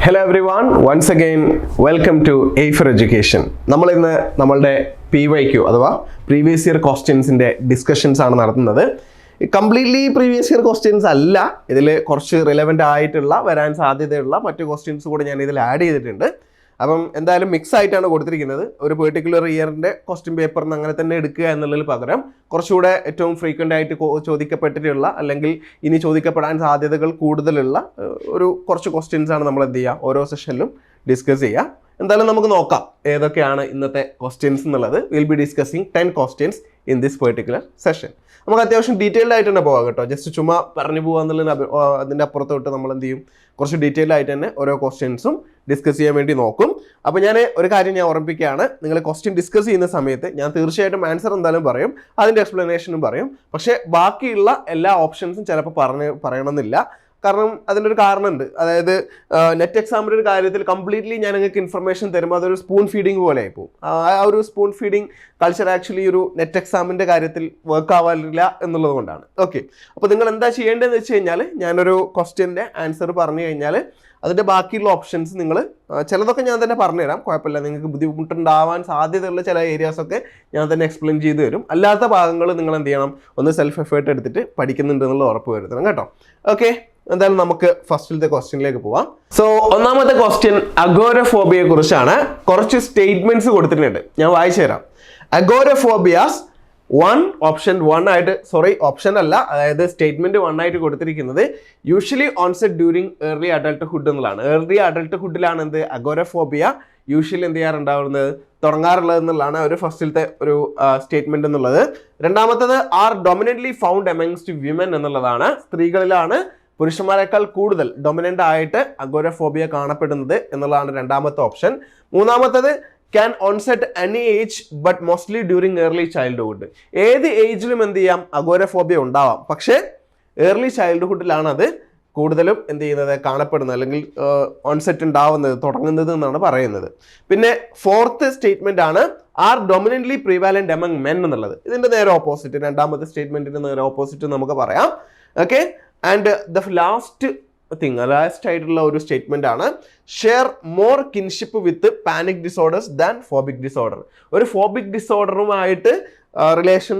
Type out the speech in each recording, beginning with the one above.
Hello everyone, once again welcome to A for Education. നമ്മൾ ഇന്ന് നമ്മളുടെ PYQ അഥവാ പ്രീവിയസ് ഇയർ ക്വസ്റ്റ്യൻസിന്റെ ഡിസ്കഷൻസ് ആണ് നടത്തുന്നത്. കംപ്ലീറ്റ്ലി പ്രീവിയസ് ഇയർ ക്വസ്റ്റ്യൻസ് അല്ല, ഇതിൽ കുറച്ച് റിലവൻ്റ് ആയിട്ടുള്ള വരാൻ സാധ്യതയുള്ള മറ്റു ക്വസ്റ്റ്യൻസ് കൂടെ ഞാൻ ഇതിൽ ആഡ് ചെയ്തിട്ടുണ്ട്. അപ്പം എന്തായാലും മിക്സ് ആയിട്ടാണ് കൊടുത്തിരിക്കുന്നത്. ഒരു പെർട്ടിക്കുലർ ഇയറിൻ്റെ ക്വസ്റ്റ്യൻ പേപ്പറിന് അങ്ങനെ തന്നെ എടുക്കുക എന്നുള്ളതിൽ പകരം കുറച്ചുകൂടെ ഏറ്റവും ഫ്രീക്വൻ്റ് ആയിട്ട് ചോദിക്കപ്പെട്ടിട്ടുള്ള അല്ലെങ്കിൽ ഇനി ചോദിക്കപ്പെടാൻ സാധ്യതകൾ കൂടുതലുള്ള കുറച്ച് ക്വസ്റ്റ്യൻസ് ആണ് നമ്മൾ എന്ത് ചെയ്യുക ഓരോ സെഷനിലും ഡിസ്കസ് ചെയ്യുക. എന്തായാലും നമുക്ക് നോക്കാം ഏതൊക്കെയാണ് ഇന്നത്തെ ക്വസ്റ്റ്യൻസ് എന്നുള്ളത്. Will be discussing 10 questions in this particular session. നമുക്ക് അത്യാവശ്യം ഡീറ്റെയിൽഡ് ആയിട്ട് തന്നെ പോകാം കേട്ടോ. ജസ്റ്റ് ചുമ്മാ പറഞ്ഞു പോകുക എന്നുള്ള അതിൻ്റെ അപ്പുറത്തോട്ട് നമ്മൾ എന്ത് ചെയ്യും, കുറച്ച് ഡീറ്റെയിൽഡ് ആയിട്ട് തന്നെ ഓരോ ക്വസ്റ്റ്യൻസും ഡിസ്കസ് ചെയ്യാൻ വേണ്ടി നോക്കും. അപ്പോൾ ഞാൻ ഒരു കാര്യം ഞാൻ ഓർമ്മിപ്പിക്കുകയാണ്, നിങ്ങൾ ക്വസ്റ്റ്യൻ ഡിസ്കസ് ചെയ്യുന്ന സമയത്ത് ഞാൻ തീർച്ചയായിട്ടും ആൻസർ എന്തായാലും പറയും, അതിൻ്റെ എക്സ്പ്ലനേഷനും പറയും. പക്ഷേ ബാക്കിയുള്ള എല്ലാ ഓപ്ഷൻസും ചിലപ്പോൾ പറയണമെന്നില്ല. കാരണം അതിനൊരു കാരണമുണ്ട്. അതായത് നെറ്റ് എക്സാമിൻ്റെ ഒരു കാര്യത്തിൽ കംപ്ലീറ്റ്ലി ഞാൻ നിങ്ങൾക്ക് ഇൻഫർമേഷൻ തരുമ്പോൾ അതൊരു സ്പൂൺ ഫീഡിങ് പോലെ ആയിപ്പോവും. ആ ഒരു സ്പൂൺ ഫീഡിങ് കൾച്ചർ ആക്ച്വലി ഒരു നെറ്റ് എക്സാമിൻ്റെ കാര്യത്തിൽ വർക്ക് ആവാറില്ല എന്നുള്ളത് കൊണ്ടാണ്. ഓക്കെ, അപ്പോൾ നിങ്ങൾ എന്താ ചെയ്യേണ്ടതെന്ന് വെച്ച് കഴിഞ്ഞാൽ, ഞാനൊരു ക്വസ്റ്റ്യൻ്റെ ആൻസർ പറഞ്ഞു കഴിഞ്ഞാൽ അതിൻ്റെ ബാക്കിയുള്ള ഓപ്ഷൻസ് നിങ്ങൾ ചിലതൊക്കെ ഞാൻ തന്നെ പറഞ്ഞുതരാം, കുഴപ്പമില്ല. നിങ്ങൾക്ക് ബുദ്ധിമുട്ടുണ്ടാവാൻ സാധ്യതയുള്ള ചില ഏരിയാസൊക്കെ ഞാൻ തന്നെ എക്സ്പ്ലെയിൻ ചെയ്ത് തരും. അല്ലാത്ത ഭാഗങ്ങൾ നിങ്ങൾ എന്ത് ചെയ്യണം, ഒന്ന് സെൽഫ് എഫേർട്ട് എടുത്തിട്ട് പഠിക്കുന്നുണ്ട് എന്നുള്ള ഉറപ്പ് വരുത്തണം കേട്ടോ. ഓക്കെ, എന്തായാലും നമുക്ക് ഫസ്റ്റിലത്തെ ക്വസ്റ്റ്യനിലേക്ക് പോവാം. സോ ഒന്നാമത്തെ ക്വസ്റ്റ്യൻ അഗോരഫോബിയയെ കുറിച്ചാണ്. കുറച്ച് സ്റ്റേറ്റ്മെന്റ്സ് കൊടുത്തിട്ടുണ്ട്, ഞാൻ വായിച്ചു തരാം. അഗോരഫോബിയാസ് ഓപ്ഷൻ 1 ആയിട്ട്, ഓപ്ഷൻ അല്ല, അതായത് സ്റ്റേറ്റ്മെന്റ് 1 ആയിട്ട് കൊടുത്തിരിക്കുന്നത് usually onset during early adulthood എന്നുള്ളതാണ്. ഏർലി അഡൾട്ട്ഹുഡിലാണ് എന്ത് അഗോരഫോബിയ യൂഷ്വലി എന്ത് ചെയ്യാറുണ്ടാവുന്നത്, തുടങ്ങാറുള്ളത് എന്നുള്ളതാണ് ഒരു ഫസ്റ്റിലത്തെ ഒരു സ്റ്റേറ്റ്മെന്റ് എന്നുള്ളത്. രണ്ടാമത്തത് ആർ ഡൊമിനന്റ്ലി ഫൗണ്ട് എമംഗ്സ്റ്റ് വിമൻ എന്നുള്ളതാണ്. സ്ത്രീകളിലാണ് പുരുഷന്മാരെക്കാൾ കൂടുതൽ ഡൊമിനന്റ് ആയിട്ട് അഗോരഫോബിയ കാണപ്പെടുന്നത് എന്നുള്ളതാണ് രണ്ടാമത്തെ ഓപ്ഷൻ. മൂന്നാമത്തത് can onset any age but mostly during early childhood. ഏത് ഏജിലും എന്ത് ചെയ്യാം, അഗോരഫോബിയ ഉണ്ടാവാം, പക്ഷേ ഏർലി ചൈൽഡ്ഹുഡിലാണ് അത് കൂടുതലും എന്ത് ചെയ്യുന്നത്, കാണപ്പെടുന്നത് അല്ലെങ്കിൽ ഓൺസെറ്റ് ഉണ്ടാവുന്നത്, തുടങ്ങുന്നത് എന്നാണ് പറയുന്നത്. പിന്നെ ഫോർത്ത് സ്റ്റേറ്റ്മെന്റ് ആണ് ആർ ഡൊമിനന്റ്ലി പ്രിവാലന്റ് എമംഗ് മെൻ എന്നുള്ളത്. ഇതിന്റെ നേരെ ഓപ്പോസിറ്റ്, രണ്ടാമത്തെ സ്റ്റേറ്റ്മെന്റിന്റെ നേരെ ഓപ്പോസിറ്റ് നമുക്ക് പറയാം. ഓക്കെ, ആൻഡ് ദ ലാസ്റ്റ് ആയിട്ടുള്ള ഒരു സ്റ്റേറ്റ്മെന്റ് ആണ് share more kinship with panic disorders than phobic disorder. ഒരു ഫോബിക് ഡിസോർഡറുമായിട്ട് റിലേഷൻ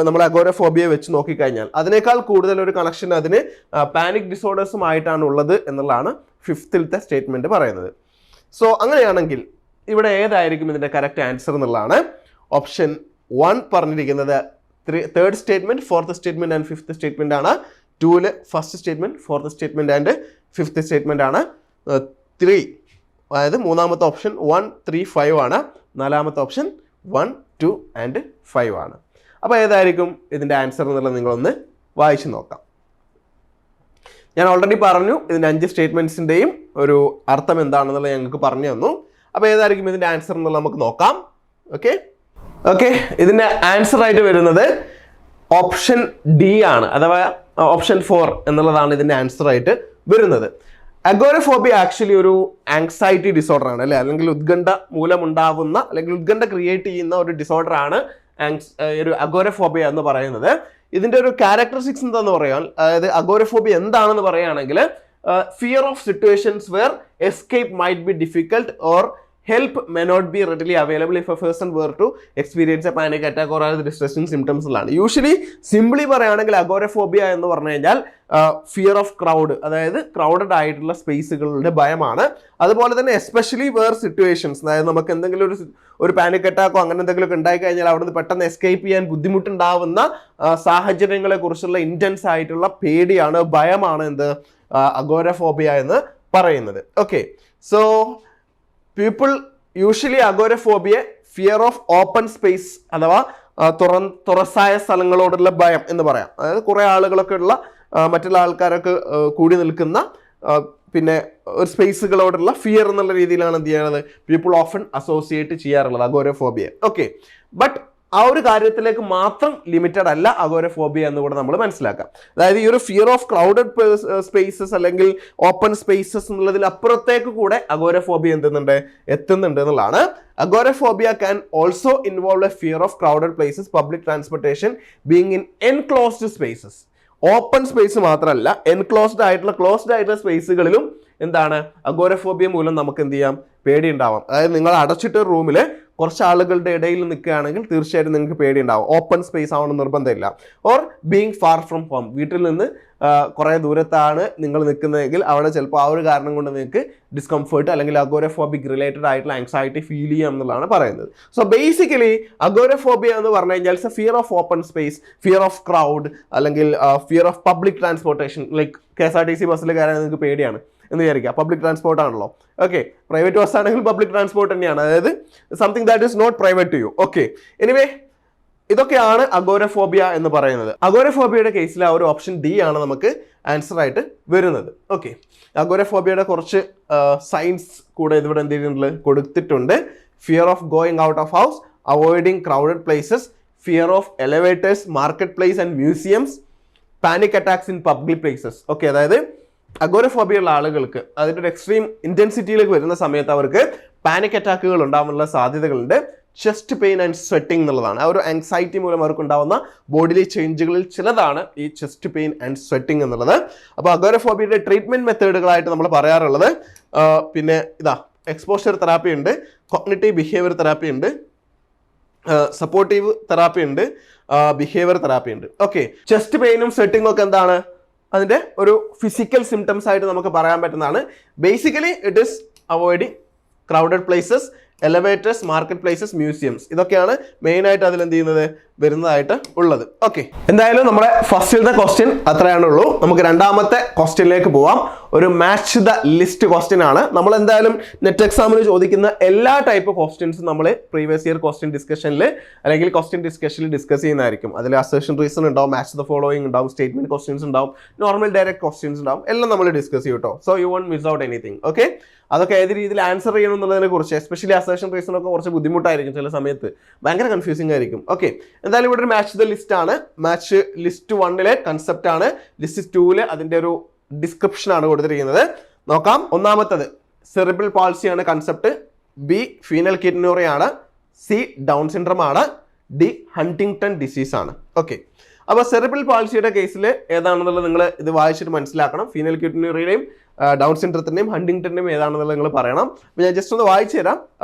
നമ്മൾ അഗോരഫോബിയ വെച്ച് നോക്കിക്കഴിഞ്ഞാൽ അതിനേക്കാൾ കൂടുതൽ ഒരു കണക്ഷൻ അതിന് പാനിക് ഡിസോർഡേഴ്സുമായിട്ടാണ് ഉള്ളത് എന്നുള്ളതാണ് ഫിഫ്ത്തിലത്തെ സ്റ്റേറ്റ്മെന്റ് പറയുന്നത്. സോ അങ്ങനെയാണെങ്കിൽ ഇവിടെ ഏതായിരിക്കും ഇതിന്റെ കറക്റ്റ് ആൻസർ എന്നുള്ളതാണ്. ഓപ്ഷൻ 1 പറഞ്ഞിരിക്കുന്നത് third statement, fourth statement and fifth statement ആണ്. 2 first statement, fourth statement and fifth statement ആണ്. 3 അതായത് മൂന്നാമത്തെ ഓപ്ഷൻ 1, 3, 5 ആണ്. നാലാമത്തെ ഓപ്ഷൻ 1, 2 ആൻഡ് 5 ആണ്. അപ്പോൾ ഏതായിരിക്കും ഇതിൻ്റെ ആൻസർ എന്നുള്ളത് നിങ്ങളൊന്ന് വായിച്ചു നോക്കാം. ഞാൻ ഓൾറെഡി പറഞ്ഞു ഇതിൻ്റെ 5 സ്റ്റേറ്റ്മെൻറ്റ്സിൻ്റെയും ഒരു അർത്ഥം എന്താണെന്നുള്ളത് ഞങ്ങൾക്ക് പറഞ്ഞു തന്നു. അപ്പോൾ ഏതായിരിക്കും ഇതിൻ്റെ ആൻസർ എന്നുള്ളത് നമുക്ക് നോക്കാം. ഓക്കെ, ഇതിൻ്റെ ആൻസർ ആയിട്ട് വരുന്നത് ഓപ്ഷൻ ഡി ആണ്, അഥവാ ഓപ്ഷൻ 4 എന്നുള്ളതാണ് ഇതിൻ്റെ ആൻസർ ആയിട്ട് വരുന്നത്. അഗോരഫോബിയ ആക്ച്വലി ഒരു ആങ്സൈറ്റി ഡിസോർഡർ ആണ്, അല്ലെ, അല്ലെങ്കിൽ ഉത്കണ്ഠ മൂലമുണ്ടാവുന്ന അല്ലെങ്കിൽ ഉത്കണ്ഠ ക്രിയേറ്റ് ചെയ്യുന്ന ഒരു ഡിസോർഡർ ആണ് ഒരു അഗോരഫോബിയ എന്ന് പറയുന്നത്. ഇതിന്റെ ഒരു ക്യാരക്ടറിസ്റ്റിക്സ് എന്താന്ന് പറയാൻ, അതായത് അഗോരഫോബിയ എന്താണെന്ന് പറയുകയാണെങ്കിൽ fear of situations where escape might be difficult or help may not be readily available if a person were to experience a panic attack or other distressing symptoms ഉള്ളതാണ്. യൂഷ്വലി സിംപ്ലി പറയുകയാണെങ്കിൽ അഗോരഫോബിയ എന്ന് പറഞ്ഞു കഴിഞ്ഞാൽ fear of crowd, അതായത് crowded ആയിട്ടുള്ള സ്പേസുകളുടെ ഭയമാണ്. അതുപോലെ തന്നെ എസ്പെഷ്യലി വേർ സിറ്റുവേഷൻസ്, അതായത് നമുക്ക് എന്തെങ്കിലും ഒരു പാനിക് അറ്റാക്കോ അങ്ങനെ എന്തെങ്കിലുമൊക്കെ ഉണ്ടായി കഴിഞ്ഞാൽ അവിടുന്ന് പെട്ടെന്ന് എസ്കേപ്പ് ചെയ്യാൻ ബുദ്ധിമുട്ടുണ്ടാവുന്ന സാഹചര്യങ്ങളെ കുറിച്ചുള്ള ഇൻറ്റൻസ് ആയിട്ടുള്ള പേടിയാണ്, ഭയമാണ് എന്ത് അഗോരഫോബിയ എന്ന് പറയുന്നത്. Okay, so people usually agoraphobia fear of open space അഥവാ തുറസായ സ്ഥലങ്ങളോടുള്ള ഭയം എന്ന് പറയാം. അതായത് കുറേ ആളുകളൊക്കെ ഉള്ള, മറ്റുള്ള ആൾക്കാരൊക്കെ കൂടി നിൽക്കുന്ന പിന്നെ ഒരു സ്പേസുകളോടുള്ള ഫിയർ എന്നുള്ള രീതിയിലാണ് എന്ത് ചെയ്യുന്നത് പീപ്പിൾ ഓഫൺ അസോസിയേറ്റ് ചെയ്യാറുള്ളത് അഗോരഫോബിയ. ഓക്കെ, ബട്ട് ആ ഒരു കാര്യത്തിലേക്ക് മാത്രം ലിമിറ്റഡ് അല്ല അഗോരഫോബിയ എന്ന് കൂടെ നമ്മൾ മനസ്സിലാക്കാം. അതായത് ഈ ഒരു ഫിയർ ഓഫ് ക്രൗഡഡ് സ്പേസസ് അല്ലെങ്കിൽ ഓപ്പൺ സ്പേസസ് എന്നുള്ളതിൽ അപ്പുറത്തേക്ക് കൂടെ അഗോരഫോബിയ എത്തുന്നുണ്ട് എന്നുള്ളതാണ്. Agoraphobia can also involve a fear of crowded places, public transportation, being in enclosed spaces open space മാത്രമല്ല, ക്ലോസ്ഡ് ആയിട്ടുള്ള സ്പേസുകളിലും എന്താണ് അഗോരഫോബിയ മൂലം നമുക്ക് എന്ത് ചെയ്യാം, പേടി ഉണ്ടാവാം. അതായത് നിങ്ങൾ അടച്ചിട്ട റൂമിൽ കുറച്ച് ആളുകളുടെ ഇടയിൽ നിൽക്കുകയാണെങ്കിൽ തീർച്ചയായിട്ടും നിങ്ങൾക്ക് പേടി ഉണ്ടാവും. ഓപ്പൺ സ്പേസ് ആവണം നിർബന്ധമില്ല. Or being far from home, വീട്ടിൽ നിന്ന് കുറേ ദൂരത്താണ് നിങ്ങൾ നിൽക്കുന്നതെങ്കിൽ അവിടെ ചിലപ്പോൾ ആ ഒരു കാരണം കൊണ്ട് നിങ്ങൾക്ക് ഡിസ്കംഫേർട്ട് അല്ലെങ്കിൽ അഗോരഫോബിക് റിലേറ്റഡ് ആയിട്ടുള്ള ആങ്സൈറ്റി ഫീൽ ചെയ്യാം എന്നുള്ളതാണ് പറയുന്നത്. സോ ബേസിക്കലി അഗോരഫോബിയ എന്ന് പറഞ്ഞു കഴിഞ്ഞാൽ it's a fear of open space, fear of crowd, അല്ലെങ്കിൽ fear of public transportation. Like KSRTC ബസ്സിൽ കയറാൻ നിങ്ങൾക്ക് പേടിയാണ് എന്ന് വിചാരിക്കുക, പബ്ലിക് ട്രാൻസ്പോർട്ട് ആണല്ലോ. ഓക്കെ, പ്രൈവറ്റ് ബസ് ആണെങ്കിൽ പബ്ലിക് ട്രാൻസ്പോർട്ട് തന്നെയാണ്, അതായത് something that is not private to you. Okay, anyway ഇതൊക്കെയാണ് അഗോരഫോബിയ എന്ന് പറയുന്നത്. അഗോരഫോബിയയുടെ കേസിൽ ആ ഒരു ഓപ്ഷൻ ഡി ആണ് നമുക്ക് ആൻസർ ആയിട്ട് വരുന്നത്. ഓക്കെ, അഗോരഫോബിയയുടെ കുറച്ച് സയൻസ് കൂടെ ഇവിടെ എന്തെങ്കിലും കൊടുത്തിട്ടുണ്ട്. Fear of going out of house, avoiding crowded places, fear of elevators, market place and museums, panic attacks in public places. Okay, അതായത് അഗോരഫോബിയ ഉള്ള ആളുകൾക്ക് അതിൻ്റെ ഒരു എക്സ്ട്രീം ഇൻറ്റൻസിറ്റിയിലേക്ക് വരുന്ന സമയത്ത് അവർക്ക് പാനിക് അറ്റാക്കുകൾ ഉണ്ടാവാനുള്ള സാധ്യതകളുണ്ട്. ചെസ്റ്റ് പെയിൻ ആൻഡ് സ്വെറ്റിംഗ് എന്നുള്ളതാണ്. ആ ഒരു ആങ്സൈറ്റി മൂലം അവർക്ക് ഉണ്ടാവുന്ന ബോഡിയിലെ ചേഞ്ചുകളിൽ ചിലതാണ് ഈ ചെസ്റ്റ് പെയിൻ ആൻഡ് സ്വെറ്റിംഗ് എന്നുള്ളത്. അപ്പോൾ അഗോരഫോബിയയുടെ ട്രീറ്റ്മെന്റ് മെത്തേഡുകളായിട്ട് നമ്മൾ പറയാറുള്ളത് പിന്നെ എക്സ്പോഷർ തെറാപ്പി ഉണ്ട്, കോഗ്നിറ്റീവ് ബിഹേവിയർ തെറാപ്പി ഉണ്ട്, സപ്പോർട്ടീവ് തെറാപ്പി ഉണ്ട്, ബിഹേവിയർ തെറാപ്പി ഉണ്ട്. ഓക്കെ, ചെസ്റ്റ് പെയിനും സ്വെറ്റിംഗും ഒക്കെ എന്താണ് അതിൻ്റെ ഒരു ഫിസിക്കൽ സിംറ്റംസ് ആയിട്ട് നമുക്ക് പറയാൻ പറ്റുന്നതാണ്. Basically it is avoiding crowded places, elevators, market places, museums. ഇതൊക്കെയാണ് മെയിൻ ആയിട്ട് അതിൽ എന്ത് ചെയ്യുന്നത് വരുന്നതായിട്ട് ഉള്ളത്. ഓക്കെ, എന്തായാലും നമ്മുടെ ഫസ്റ്റിലത്തെ ക്വസ്റ്റ്യൻ അത്രയാണുള്ളൂ. നമുക്ക് രണ്ടാമത്തെ ക്വസ്റ്റ്യനിലേക്ക് പോവാം. ഒരു മാച്ച് ദ ലിസ്റ്റ് ക്വസ്റ്റ്യൻ ആണ്. നമ്മൾ എന്തായാലും നെറ്റ് എക്സാമിന് ചോദിക്കുന്ന എല്ലാ ടൈപ്പ് ക്വസ്റ്റ്യൻസും നമ്മൾ പ്രീവിയസ് ഇയർ ക്വസ്റ്റ്യൻ ഡിസ്കഷനിൽ അല്ലെങ്കിൽ ക്വസ്റ്റ്യൻ ഡിസ്കഷനിൽ ഡിസ്കസ് ചെയ്യുന്നതായിരിക്കും. അതിൽ അസേഷൻ റീസൺ ഉണ്ടാവും, മാച്ച് ദ ഫോളോയിങ് ഉണ്ടാവും, സ്റ്റേറ്റ്മെന്റ് ക്വസ്റ്റ്യൻസ് ഉണ്ടാവും, നോർമൽ ഡയറക്റ്റ് ക്വസ്റ്റ്യൻസ് ഉണ്ടാവും, എല്ലാം നമ്മൾ ഡിസ്കസ് ചെയ്യും കേട്ടോ. So you won't miss out anything. Okay, അതൊക്കെ ഏത് രീതിയിൽ ആൻസർ ചെയ്യണം എന്നുള്ളതിനെ കുറിച്ച്, എസ്പെഷ്യലി അസേഷൻ റീസൺ ഒക്കെ കുറച്ച് ബുദ്ധിമുട്ടായിരിക്കും ചില സമയത്ത്, ഭയങ്കര കൺഫ്യൂസിംഗ് ആയിരിക്കും. ഓക്കെ, എന്തായാലും ഇവിടെ ഒരു മാച്ച് ദ ലിസ്റ്റ് ആണ്. മാച്ച് ലിസ്റ്റ് 1 കൺസെപ്റ്റ് ആണ്, ലിസ്റ്റ് 2 അതിന്റെ ഒരു ഡിസ്ക്രിപ്ഷൻ ആണ് കൊടുത്തിരിക്കുന്നത്. നോക്കാം. ഒന്നാമത്തത് സെറിബ്രൽ പാൾസി ആണ് കൺസെപ്റ്റ്, ബി ഫീനൽകീറ്റോണുറിയ ആണ്, സി ഡൗൺ സിൻഡ്രോം ആണ്, ഡി ഹണ്ടിങ്ടൺ ഡിസീസ് ആണ്. ഓക്കെ, അപ്പോൾ സെറിബ്രൽ പാൾസിയുടെ കേസിൽ ഏതാണെന്നുള്ളത് നിങ്ങൾ ഇത് വായിച്ചിട്ട് മനസ്സിലാക്കണം. ഫീനൽകീറ്റോണുറിയയുടെയും ഡൗൺ സിൻഡ്രത്തിൻ്റെയും ഹണ്ടിങ്ടണിൻ്റെയും ഏതാണെന്നുള്ളത് നിങ്ങൾ പറയണം. അപ്പോൾ ഞാൻ ജസ്റ്റ് ഒന്ന് വായിച്ചു തരാം.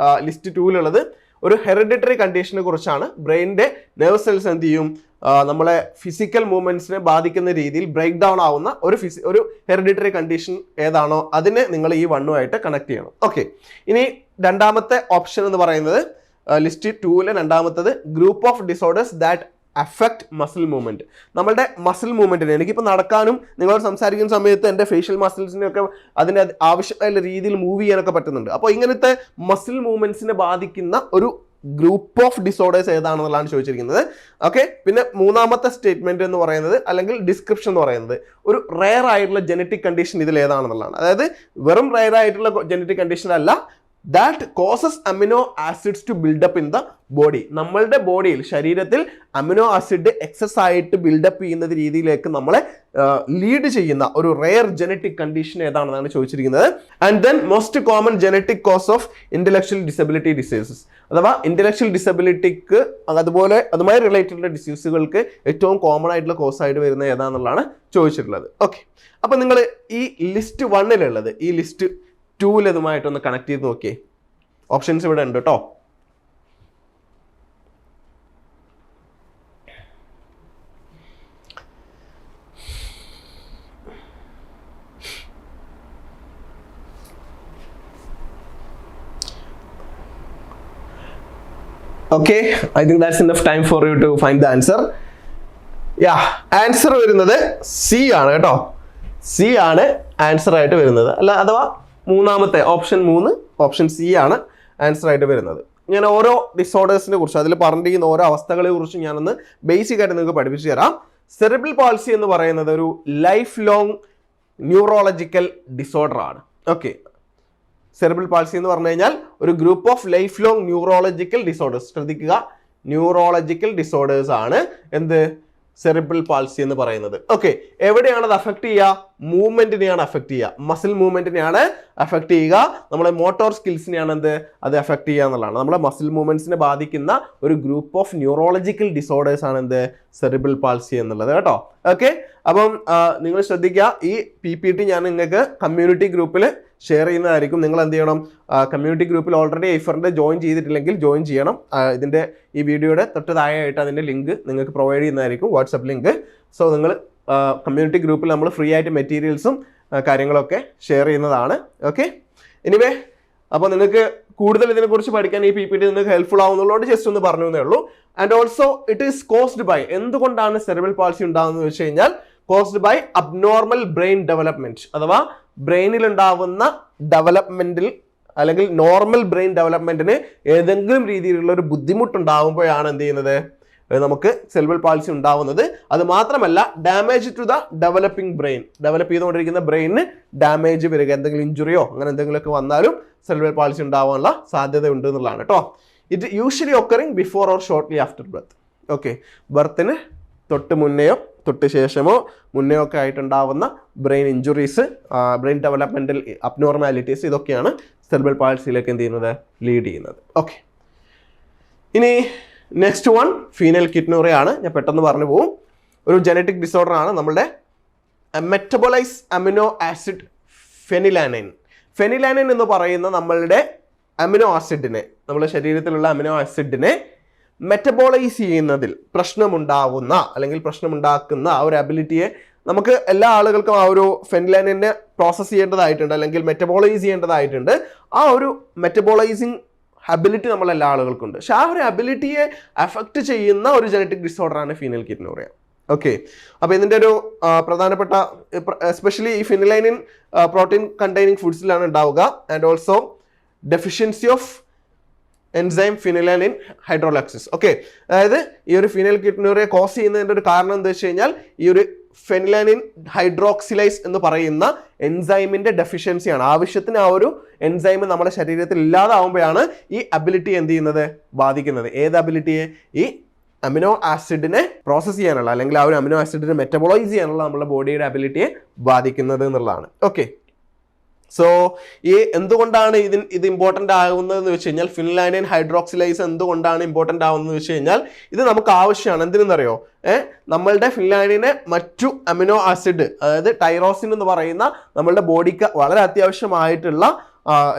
ലിസ്റ്റ് 2 ഒരു ഹെറിഡിറ്ററി കണ്ടീഷനെ കുറിച്ചാണ്. ബ്രെയിനിന്റെ നെർവ് സെൽസ് എന്ത് ചെയ്യും, നമ്മളെ ഫിസിക്കൽ മൂവ്മെന്റ്സിനെ ബാധിക്കുന്ന രീതിയിൽ ബ്രേക്ക് ഡൗൺ ആവുന്ന ഒരു ഹെറിഡിറ്ററി കണ്ടീഷൻ ഏതാണോ അതിനെ നിങ്ങൾ ഈ 1 കണക്ട് ചെയ്യണം. ഓക്കെ, ഇനി രണ്ടാമത്തെ ഓപ്ഷൻ എന്ന് പറയുന്നത് ലിസ്റ്റ് 2 രണ്ടാമത്തത് group of disorders that affect muscle movement. നമ്മളുടെ മസിൽ മൂവ്മെന്റിന്, എനിക്കിപ്പോൾ നടക്കാനും നിങ്ങളോട് സംസാരിക്കുന്ന സമയത്ത് എൻ്റെ ഫേഷ്യൽ മസിൽസിനെയൊക്കെ അതിന് ആവശ്യമായ രീതിയിൽ മൂവ് ചെയ്യാനൊക്കെ പറ്റുന്നുണ്ട്. അപ്പോൾ ഇങ്ങനത്തെ മസിൽ മൂവ്മെന്റ്സിനെ ബാധിക്കുന്ന ഒരു ഗ്രൂപ്പ് ഓഫ് ഡിസോർഡേഴ്സ് ഏതാണെന്നുള്ളതാണ് ചോദിച്ചിരിക്കുന്നത്. ഓക്കെ, പിന്നെ മൂന്നാമത്തെ സ്റ്റേറ്റ്മെന്റ് എന്ന് പറയുന്നത് അല്ലെങ്കിൽ ഡിസ്ക്രിപ്ഷൻ എന്ന് പറയുന്നത് ഒരു റെയർ ആയിട്ടുള്ള ജനറ്റിക് കണ്ടീഷൻ ഇതിൽ ഏതാണെന്നുള്ളതാണ്. അതായത് വെറും റെയർ ആയിട്ടുള്ള ജനറ്റിക് കണ്ടീഷൻ അല്ല, that causes amino acids to build up in the body. നമ്മളുടെ ബോഡിയിൽ, ശരീരത്തിൽ അമിനോ ആസിഡ് എക്സസ് ആയിട്ട് ബിൽഡപ്പ് ചെയ്യുന്ന രീതിയിലേക്ക് നമ്മളെ ലീഡ് ചെയ്യുന്ന ഒരു റെയർ ജനറ്റിക് കണ്ടീഷൻ ഏതാണെന്നാണ് ചോദിച്ചിരിക്കുന്നത്. And then most common genetic cause of intellectual disability diseases, അഥവാ ഇന്റലക്ച്വൽ ഡിസബിലിറ്റിക്ക് അതുമായി റിലേറ്റഡ് ഡിസീസുകൾക്ക് ഏറ്റവും കോമൺ ആയിട്ടുള്ള കോസ് ആയിട്ട് വരുന്ന ഏതാണെന്നുള്ളതാണ് ചോദിച്ചിട്ടുള്ളത്. ഓക്കെ, അപ്പം നിങ്ങൾ ഈ ലിസ്റ്റ് 1 ഈ ലിസ്റ്റ് 2 ഇതുമായിട്ടൊന്ന് കണക്ട് ചെയ്ത് നോക്കിയേ. ഓപ്ഷൻസ് ഇവിടെ ഉണ്ട് കേട്ടോ. Okay, I think that's enough time for you to find the answer. Yeah, answer വരുന്നത് സി ആണ് കേട്ടോ. സി ആണ് ആൻസർ ആയിട്ട് വരുന്നത്. അല്ല, അഥവാ മൂന്നാമത്തെ ഓപ്ഷൻ 3 ഓപ്ഷൻ സി ആണ് ആൻസർ ആയിട്ട് വരുന്നത്. ഞാൻ ഓരോ ഡിസോർഡേഴ്സിനെ കുറിച്ച്, അതിൽ പറഞ്ഞിരിക്കുന്ന ഓരോ അവസ്ഥകളെ കുറിച്ച് ഞാനൊന്ന് ബേസിക് ആയിട്ട് നിങ്ങൾക്ക് പഠിപ്പിച്ചു തരാം. സെറിബ്രൽ പാൾസി എന്ന് പറയുന്നത് ഒരു ലൈഫ് ലോങ് ന്യൂറോളജിക്കൽ ഡിസോർഡർ ആണ്. ഓക്കെ, സെറിബ്രൽ പാൾസി എന്ന് പറഞ്ഞു കഴിഞ്ഞാൽ ഒരു group of life long neurological disorders. ശ്രദ്ധിക്കുക, ന്യൂറോളജിക്കൽ ഡിസോർഡേഴ്സ് ആണ് എന്ത് സെറിബ്രൽ പാൾസി എന്ന് പറയുന്നത്. ഓക്കെ, എവിടെയാണ് അത് അഫക്ട് ചെയ്യുക? മൂവ്മെന്റിനെയാണ് അഫക്ട് ചെയ്യുക, മസിൽ മൂവ്മെന്റിനെയാണ് അഫക്ട് ചെയ്യുക, നമ്മളെ മോട്ടോർ സ്കിൽസിനെയാണ് അത് അഫക്ട് ചെയ്യുക എന്നുള്ളതാണ്. നമ്മളെ മസിൽ മൂവ്മെന്റ്സിനെ ബാധിക്കുന്ന ഒരു ഗ്രൂപ്പ് ഓഫ് ന്യൂറോളജിക്കൽ ഡിസോർഡേഴ്സ് ആണ് സെറിബ്രൽ പാൾസി എന്നുള്ളത് കേട്ടോ. ഓക്കെ, അപ്പം നിങ്ങൾ ശ്രദ്ധിക്കുക, ഈ PPT ഞാൻ നിങ്ങൾക്ക് കമ്മ്യൂണിറ്റി ഗ്രൂപ്പിൽ ഷെയർ ചെയ്യുന്നതായിരിക്കും. നിങ്ങൾ എന്ത് ചെയ്യണം, കമ്മ്യൂണിറ്റി ഗ്രൂപ്പിൽ ഓൾറെഡി ഐഫറിൻ്റെ ജോയിൻ ചെയ്തിട്ടില്ലെങ്കിൽ ജോയിൻ ചെയ്യണം. ഇതിൻ്റെ ഈ വീഡിയോയുടെ തൊട്ട് താഴെയായിട്ട് അതിൻ്റെ ലിങ്ക് നിങ്ങൾക്ക് പ്രൊവൈഡ് ചെയ്യുന്നതായിരിക്കും, വാട്സപ്പ് ലിങ്ക്. സോ നിങ്ങൾ കമ്മ്യൂണിറ്റി ഗ്രൂപ്പിൽ നമ്മൾ ഫ്രീ ആയിട്ട് മെറ്റീരിയൽസും കാര്യങ്ങളൊക്കെ ഷെയർ ചെയ്യുന്നതാണ്. ഓക്കെ, എനിവേ, അപ്പോൾ നിങ്ങൾക്ക് കൂടുതൽ ഇതിനെക്കുറിച്ച് പഠിക്കാൻ ഈ PPT നിങ്ങൾക്ക് ഹെൽപ്ഫുൾ ആവുന്നതുകൊണ്ട് ജസ്റ്റ് ഒന്ന് പറഞ്ഞു എന്നേ ഉള്ളൂ. And also it is caused by, എന്തുകൊണ്ടാണ് സെറിബ്രൽ പാൾസി ഉണ്ടാകുന്നത് വെച്ച് കഴിഞ്ഞാൽ caused by abnormal brain development, അഥവാ ബ്രെയിനിൽ ഉണ്ടാവുന്ന ഡെവലപ്മെന്റിൽ അല്ലെങ്കിൽ നോർമൽ ബ്രെയിൻ ഡെവലപ്മെന്റിന് ഏതെങ്കിലും രീതിയിലുള്ള ഒരു ബുദ്ധിമുട്ടുണ്ടാകുമ്പോഴാണ് എന്ത് ചെയ്യുന്നത്, നമുക്ക് സെറിബ്രൽ പാൾസി ഉണ്ടാവുന്നത്. അത് മാത്രമല്ല damage to the developing brain, develop ചെയ്തുകൊണ്ടിരിക്കുന്ന ബ്രെയിനിന് ഡാമേജ് വരിക, എന്തെങ്കിലും ഇഞ്ചുറിയോ അങ്ങനെ എന്തെങ്കിലുമൊക്കെ വന്നാലും സെറിബ്രൽ പാൾസി ഉണ്ടാവാനുള്ള സാധ്യത ഉണ്ട് എന്നുള്ളതാണ് കേട്ടോ. It usually occurring before or shortly after birth. Okay, ബർത്തിന് തൊട്ട് മുന്നെയോ തൊട്ട് ശേഷമോ മുന്നെയോ ഒക്കെ ആയിട്ടുണ്ടാവുന്ന brain injuries, brain developmental abnormalities, ഇതൊക്കെയാണ് സെറിബ്രൽ പാൾസിയിലേക്ക് എന്ത് ചെയ്യുന്നത്, ലീഡ് ചെയ്യുന്നത്. ഓക്കെ, ഇനി നെക്സ്റ്റ് വൺ ഫീനൈൽകീറ്റോണുറിയ ആണ്. ഞാൻ പെട്ടെന്ന് പറഞ്ഞു പോകും. ഒരു ജനറ്റിക് ഡിസോർഡർ ആണ് നമ്മളുടെ മെറ്റബോളൈസ് അമിനോ ആസിഡ് ഫെനിലാനൈൻ. ഫെനിലാനൈൻ എന്ന് പറയുന്ന നമ്മളുടെ അമിനോ ആസിഡിനെ, നമ്മുടെ ശരീരത്തിലുള്ള അമിനോ ആസിഡിനെ മെറ്റബോളൈസ് ചെയ്യുന്നതിൽ പ്രശ്നമുണ്ടാവുന്ന അല്ലെങ്കിൽ പ്രശ്നമുണ്ടാക്കുന്ന ആ ഒരു അബിലിറ്റിയെ നമുക്ക് എല്ലാ ആളുകൾക്കും ആ ഒരു ഫെനിലാനിനെ പ്രോസസ്സ് ചെയ്യേണ്ടതായിട്ടുണ്ട് അല്ലെങ്കിൽ മെറ്റബോളൈസ് ചെയ്യേണ്ടതായിട്ടുണ്ട്. ആ ഒരു മെറ്റബോളൈസിങ് അബിലിറ്റി നമ്മളെല്ലാ ആളുകൾക്കുണ്ട്. പക്ഷെ ആ ഒരു അബിലിറ്റിയെ അഫക്റ്റ് ചെയ്യുന്ന ഒരു ജനറ്റിക് ഡിസോർഡറാണ് ഫീനൈൽകീറ്റോണുറിയ. ഓക്കെ, അപ്പോൾ ഇതിൻ്റെ ഒരു പ്രധാനപ്പെട്ട എസ്പെഷ്യലി ഈ ഫിനൈലിൻ പ്രോട്ടീൻ കണ്ടെയ്നിങ് ഫുഡ്സിലാണ് ഉണ്ടാവുക. And also deficiency of enzyme phenylalanine hydroxylase. Okay, അതായത് ഈ ഒരു ഫീനൈൽകീറ്റോണുറിയ കോസ് ചെയ്യുന്നതിൻ്റെ ഒരു കാരണം എന്താ വെച്ച് കഴിഞ്ഞാൽ ഈ ഒരു ഫെനിലാനിൻ ഹൈഡ്രോക്സിലൈസ് എന്ന് പറയുന്ന എൻസൈമിന്റെ ഡെഫിഷ്യൻസിയാണ്. ആവശ്യത്തിന് ആ ഒരു എൻസൈം നമ്മുടെ ശരീരത്തിൽ ഇല്ലാതാവുമ്പോഴാണ് ഈ അബിലിറ്റി എന്ത് ചെയ്യുന്നത്, ബാധിക്കുന്നത്. ഏത് അബിലിറ്റിയെ? ഈ അമിനോ ആസിഡിനെ പ്രോസസ് ചെയ്യാനുള്ള അല്ലെങ്കിൽ ആ ഒരു അമിനോ ആസിഡിനെ മെറ്റബോളൈസ് ചെയ്യാനുള്ള നമ്മുടെ ബോഡിയുടെ അബിലിറ്റിയെ ബാധിക്കുന്നത് എന്നുള്ളതാണ്. ഓക്കെ, സോ ഈ എന്തുകൊണ്ടാണ് ഇത് ഇമ്പോർട്ടൻ്റ് ആകുന്നതെന്ന് വെച്ച് കഴിഞ്ഞാൽ ഫിനൈലാനിൻ ഹൈഡ്രോക്സിലൈസ് എന്തുകൊണ്ടാണ് ഇമ്പോർട്ടൻ്റ് ആവുന്നത് വെച്ച് കഴിഞ്ഞാൽ ഇത് നമുക്ക് ആവശ്യമാണ്. എന്തിനെന്നറിയോ, നമ്മളുടെ ഫിനൈലിനെ മറ്റു അമിനോ ആസിഡ്, അതായത് ടൈറോസിൻ എന്ന് പറയുന്ന നമ്മളുടെ ബോഡിക്ക് വളരെ അത്യാവശ്യമായിട്ടുള്ള